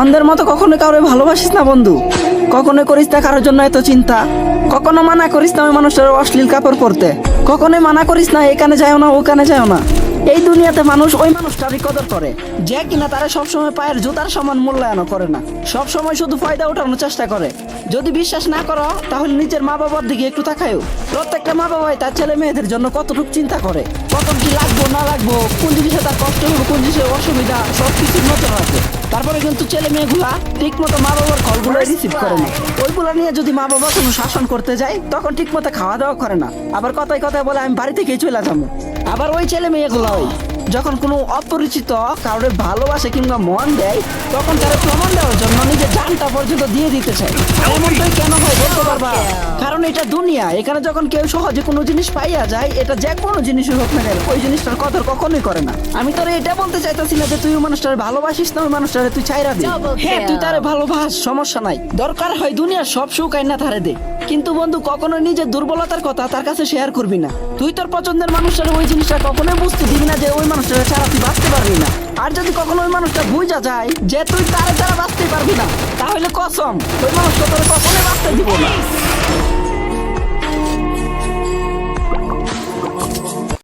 অন্ধের মতো কখনো কাউরে ভালোবাসিস না বন্ধু, কখনো করিস না কারোর জন্য এত চিন্তা, কখনো মানা করিস না ওই মানুষটার অশ্লীল কাপড় পরতে, কখনোই মানা করিস না এখানে যাও না ওখানে যাও না। এই দুনিয়াতে মানুষ ওই মানুষটারই কদর করে যে কিনা তারা সবসময় পায়ের জুতার সমান মূল্যায়ন করে না, সবসময় শুধু ফায়দা ওঠানোর চেষ্টা করে। যদি বিশ্বাস না করো তাহলে নিজের মা বাবার দিকে একটু তাকায়ও। প্রত্যেকটা মা বাবাই তার ছেলে মেয়েদের জন্য কতটুকু চিন্তা করে, কত কি লাগবো না লাগবো, কোন জিনিসে তার কষ্ট হবে, কোন জিনিসে অসুবিধা, সবকিছুর নজর রাখে। তারপরে কিন্তু ছেলে মেয়েগুলা ঠিক মতো মা বাবার কলগুলো রিসিভ করে না। ওইগুলো নিয়ে যদি মা বাবা কোনো শাসন করতে যায় তখন ঠিক মতো খাওয়া দাওয়া করে না, আবার কথায় কথায় বলে আমি বাড়ি থেকেই চলে যাবো। আবার ওই ছেলে মেয়েগুলো যখন কোনো অপরিচিত কাউরে ভালোবাসে কিংবা মন দেয় তখন তারা প্রমাণ দেওয়ার জন্য নিজের জানটা পর্যন্ত দিয়ে দিতে চায়। এমনটাই কেন হয় বলতে পারবা? কারণ এটা দুনিয়া, এখানে যখন কেউ সহজে কোনো জিনিস পাইয়া যায়, এটা যে কোনো জিনিসই হোক না কেন, ওই জিনিসটার কদর কখনোই করে না। আমি তোরে এটা বলতে চাইতেছি না যে তুই ওই মানুষটারে ভালোবাসিস না, ওই মানুষটারে তুই চাইরা দে। হ্যাঁ, তুই তারে ভালোবাস, সমস্যা নাই, দরকার হয় দুনিয়ার সব সুখ আইনা তারে দে, কিন্তু বন্ধু কখনো নিজের দুর্বলতার কথা তার কাছে শেয়ার করবি না। তুই তোর পছন্দের মানুষটার ওই জিনিসটা কখনোই বুঝতে দিবি না যে ওই মানুষটারে ছাড়া তুই বাঁচতে পারবি না। আর যদি কখনো ওই মানুষটা বুঝা যায় যে তুই তারে ছাড়া বাঁচতে পারবি না, তাহলে কসম ওই মানুষটা তোরে কখনোই বাঁচতে দিব না।